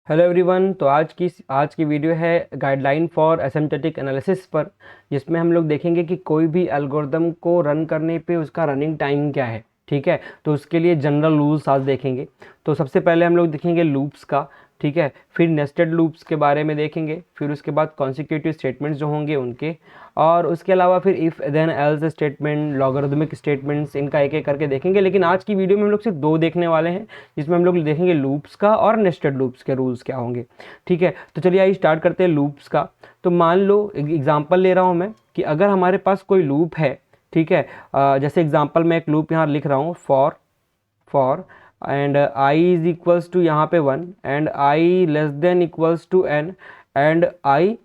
Hello everyone. तो आज की वीडियो है गाइडलाइन फॉर एसिम्प्टोटिक एनालिसिस पर, जिसमें हम लोग देखेंगे कि कोई भी एल्गोरिदम को रन करने पे उसका रनिंग टाइम क्या है। ठीक है, तो उसके लिए जनरल रूल्स आज देखेंगे। तो सबसे पहले हम लोग देखेंगे लूप्स का, ठीक है, फिर नेस्टेड लूप्स के बारे में देखेंगे, फिर उसके बाद कॉन्सिक्यूटिव स्टेटमेंट्स जो होंगे उनके, और उसके अलावा फिर if then else statement, logarithmic statements, इनका एक एक करके देखेंगे। लेकिन आज की वीडियो में हम लोग सिर्फ दो देखने वाले हैं, जिसमें हम लोग देखेंगे लूप्स का और नेस्टेड लूप्स के रूल्स क्या होंगे। ठीक है, तो चलिए आइए स्टार्ट करते हैं लूप्स का। तो मान लो एग्जांपल ले रहा हूँ मैं कि अगर हमारे पास कोई लूप है, ठीक है, जैसे एग्जांपल मैं एक लूप यहाँ लिख रहा हूँ, for and I is equals to यहाँ पे 1 and I less than equals to n and I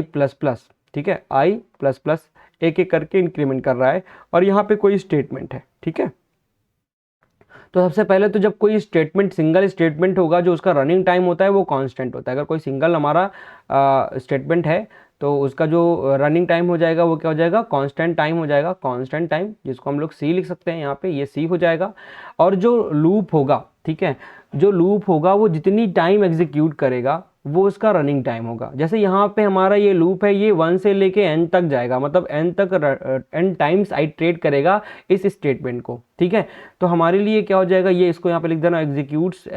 plus plus, ठीक है, आई प्लस प्लस एक एक करके इंक्रीमेंट कर रहा है और यहाँ पे कोई स्टेटमेंट है। ठीक है, तो सबसे पहले तो जब कोई स्टेटमेंट सिंगल स्टेटमेंट होगा, जो उसका रनिंग टाइम होता है वो कांस्टेंट होता है। अगर कोई सिंगल हमारा स्टेटमेंट है तो उसका जो रनिंग टाइम हो जाएगा वो क्या हो जाएगा, कांस्टेंट टाइम हो जाएगा, कांस्टेंट टाइम, जिसको हम लोग सी लिख सकते हैं, यहाँ पे ये सी हो जाएगा। और जो लूप होगा, ठीक है, जो लूप होगा वो जितनी टाइम एग्जीक्यूट करेगा वो उसका रनिंग टाइम होगा। जैसे यहाँ पे हमारा ये लूप है, ये 1 से लेके n तक जाएगा, मतलब n तक n टाइम्स आइट्रेट करेगा इस स्टेटमेंट को। ठीक है, तो हमारे लिए क्या हो जाएगा, ये इसको यहाँ पे लिख देना, एग्जीक्यूट्स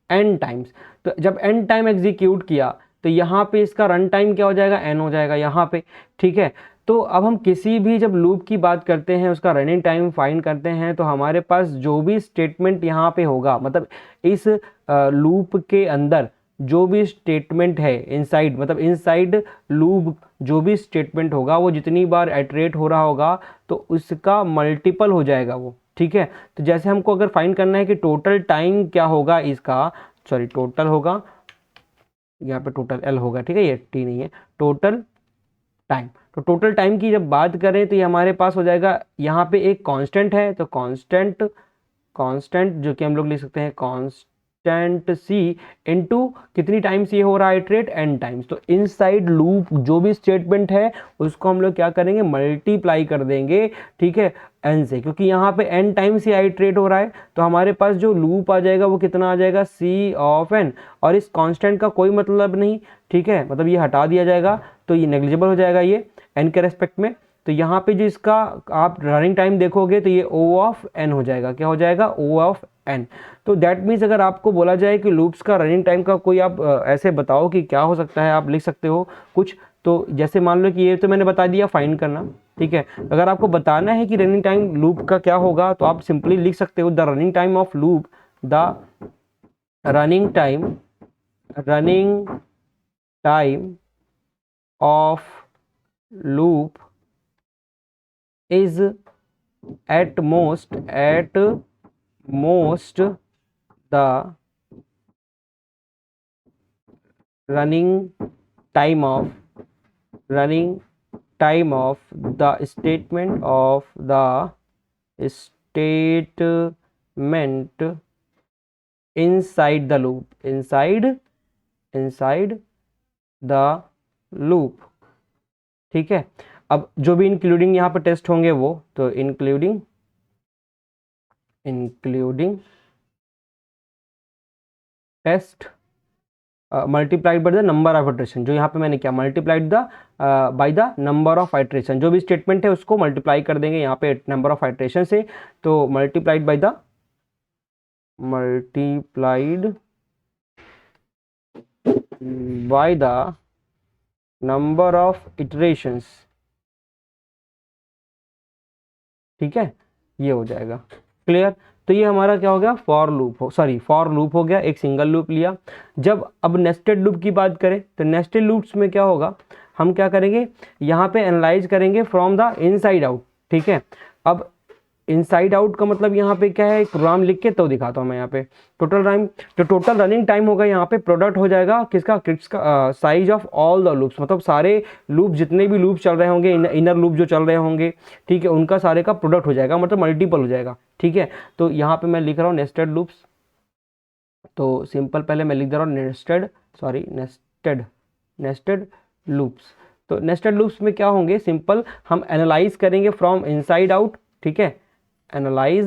n टाइम्स। तो जब n टाइम एग्जीक्यूट किया तो यहाँ पे इसका रन टाइम क्या हो जाएगा, n हो जाएगा यहाँ पे। ठीक है, तो अब हम किसी भी जब लूप की बात करते हैं, उसका रनिंग टाइम फाइंड करते हैं, तो हमारे पास जो भी स्टेटमेंट यहाँ पे होगा, मतलब इस लूप के अंदर जो भी स्टेटमेंट है इनसाइड, मतलब इनसाइड लूप जो भी स्टेटमेंट होगा वो जितनी बार आइटरेट हो रहा होगा तो उसका मल्टीपल हो जाएगा वो। ठीक है, तो जैसे हमको अगर फाइंड करना है कि टोटल टाइम क्या होगा इसका, सॉरी टोटल होगा, यहाँ पे टोटल एल होगा, ठीक है, ये टी नहीं है, टोटल टाइम। तो टोटल टाइम की जब बात करें तो ये हमारे पास हो जाएगा, यहाँ पे एक कांस्टेंट है, तो कांस्टेंट कांस्टेंट जो कि हम लोग लिख सकते हैं कांस्टेंट सी इनटू कितनी टाइम्स ये हो रहा है इटरेट, n टाइम्स। तो इनसाइड लूप जो भी स्टेटमेंट है उसको हम लोग क्या करेंगे, मल्टीप्लाई कर देंगे, ठीक है, n से, क्योंकि यहाँ पे n टाइम्स ये आइट्रेट हो रहा है। तो हमारे पास जो लूप आ जाएगा वो कितना आ जाएगा, c ऑफ n, और इस कांस्टेंट का कोई मतलब नहीं, ठीक है, मतलब ये हटा दिया जाएगा तो ये नेग्लिजिबल हो जाएगा ये n के रेस्पेक्ट में। तो यहाँ पे जो इसका आप रनिंग टाइम देखोगे तो ये O ऑफ n हो जाएगा, क्या हो जाएगा, O ऑफ n। तो दैट मीन्स अगर आपको बोला जाए कि लूप्स का रनिंग टाइम का कोई आप ऐसे बताओ कि क्या हो सकता है, आप लिख सकते हो कुछ। तो जैसे मान लो कि ये तो मैंने बता दिया फाइंड करना, ठीक है, अगर आपको बताना है कि रनिंग टाइम लूप का क्या होगा तो आप सिंपली लिख सकते हो the running time of loop, the running time of loop is at most the running running time of the statement inside the loop, inside the loop। ठीक है, अब जो भी इंक्लूडिंग यहाँ पे टेस्ट होंगे वो, तो including test multiplied by the number of iteration, जो यहाँ पे मैंने क्या multiplied the by the number of iteration, जो भी स्टेटमेंट है उसको मल्टीप्लाई कर देंगे यहाँ पे नंबर ऑफ आइट्रेशन से। तो multiplied by the number of iterations, ठीक है, ये हो जाएगा क्लियर। तो ये हमारा क्या हो गया, फॉर लूप हो गया, एक सिंगल लूप लिया। जब अब नेस्टेड लूप की बात करें तो नेस्टेड लूप्स में क्या होगा, हम क्या करेंगे, यहाँ पे एनालाइज करेंगे फ्रॉम द इनसाइड आउट। ठीक है, अब इनसाइड आउट का मतलब यहाँ पे क्या है, एक प्रोग्राम लिख के तो दिखाता हूँ मैं यहाँ पे। टोटल रनिंग टाइम होगा यहाँ पे, प्रोडक्ट हो जाएगा किसका size of all the loops, मतलब सारे लूप जितने भी लूप चल रहे होंगे, इनर लूप जो चल रहे होंगे, ठीक है, उनका सारे का प्रोडक्ट हो जाएगा, मतलब मल्टीपल हो जाएगा। ठीक है, तो यहाँ पे मैं लिख रहा हूँ नेस्टेड लूप्स, तो सिंपल पहले मैं लिख दे रहा हूँ नेस्टेड लूप्स। तो नेस्टेड लूप्स में क्या होंगे, सिंपल हम एनालाइज करेंगे फ्रॉम इनसाइड आउट, ठीक है, एनालाइज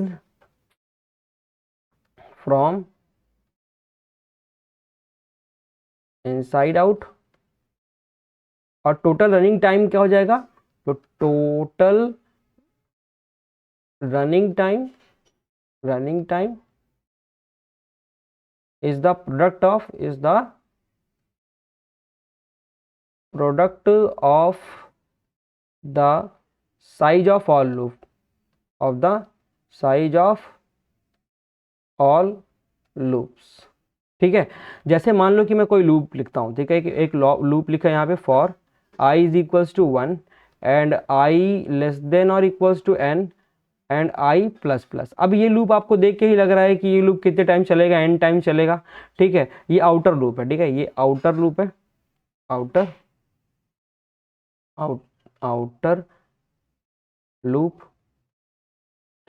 फ्रॉम इनसाइड आउट, और टोटल रनिंग टाइम क्या हो जाएगा, तो total running time is the product of the size of all loops, ठीक है। जैसे मान लो कि मैं कोई लूप लिखता हूँ, ठीक है, एक लूप लिखा है यहाँ पे for i is equals to 1 and i less than और equals to n and i plus plus. अब ये लूप आपको देख के ही लग रहा है कि ये लूप कितने टाइम चलेगा, n टाइम चलेगा, ठीक है। ये आउटर लूप है, ठीक है, ये आउटर लूप है, आउटर लूप,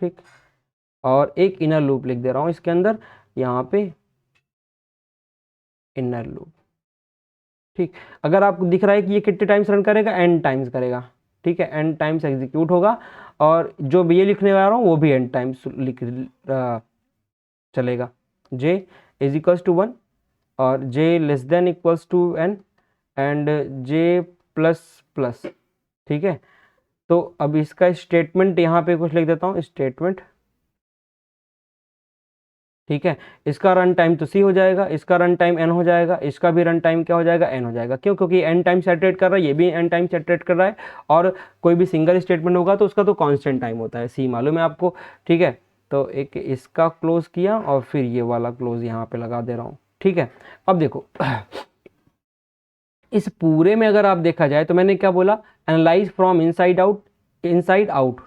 ठीक। और एक इनर लूप लिख दे रहा हूँ इसके अंदर, यहाँ पे इनर लूप, ठीक। अगर आपको दिख रहा है कि ये कितने टाइम्स रन करेगा, n टाइम्स करेगा, ठीक है, n टाइम्स एग्जीक्यूट होगा, और जो भी ये लिखने वाला हूँ वो भी n टाइम्स चलेगा। j इज इक्वल्स टू 1 और j less than equals to n and j plus plus, ठीक है। तो अब इसका स्टेटमेंट यहाँ पे कुछ लिख देता हूँ, स्टेटमेंट, ठीक है। इसका रन टाइम तो c हो जाएगा, इसका रन टाइम n हो जाएगा, इसका भी रन टाइम क्या हो जाएगा, n हो जाएगा। क्यों? क्योंकि n टाइम सेटरेट कर रहा है, ये भी n टाइम सेटरेट कर रहा है, और कोई भी सिंगल स्टेटमेंट होगा तो उसका तो कांस्टेंट टाइम होता है, c मालूम है आपको, ठीक है। तो एक इसका क्लोज किया और फिर ये वाला क्लोज यहाँ पे लगा दे रहा हूँ, ठीक है। अब देखो इस पूरे में अगर आप देखा जाए तो मैंने क्या बोला, एनालाइज फ्रॉम इनसाइड आउट,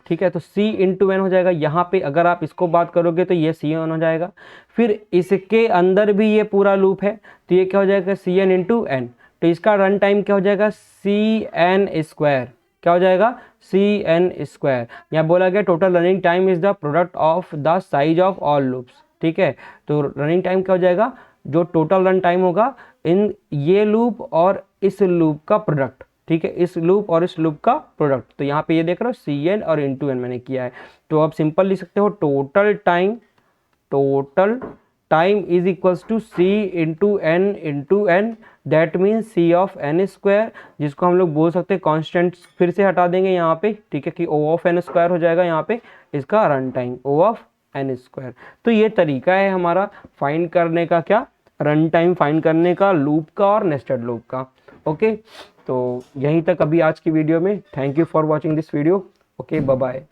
ठीक है। तो c इंटू एन हो जाएगा, यहाँ पे अगर आप इसको बात करोगे तो ये सी एन हो जाएगा, फिर इसके अंदर भी ये पूरा लूप है तो ये क्या हो जाएगा, सी एन इंटू एन। तो इसका रन टाइम क्या हो जाएगा, सी एन स्क्वायर, क्या हो जाएगा, सी एन स्क्वायर। यहाँ बोला गया total running time is the product of the size of all loops, ठीक है। तो रनिंग टाइम क्या हो जाएगा, जो टोटल रन टाइम होगा इन ये लूप और इस लूप का प्रोडक्ट, ठीक है, इस लूप और इस लूप का प्रोडक्ट। तो यहाँ पे ये देख रहे हो सी एन और इंटू एन मैंने किया है। तो आप सिंपल लिख सकते हो total time is equals to C into N, that means C of N square, जिसको हम लोग बोल सकते हैं कॉन्स्टेंट, फिर से हटा देंगे यहाँ पे, ठीक है, कि ओ ऑफ एन स्क्वायर हो जाएगा यहाँ पे इसका run time, O of N square. तो ये तरीका है हमारा फाइंड करने का, क्या, रन टाइम फाइंड करने का लूप का और नेस्टेड लूप का। ओके, तो यहीं तक अभी आज की वीडियो में। Thank you for watching this video. Okay, bye bye.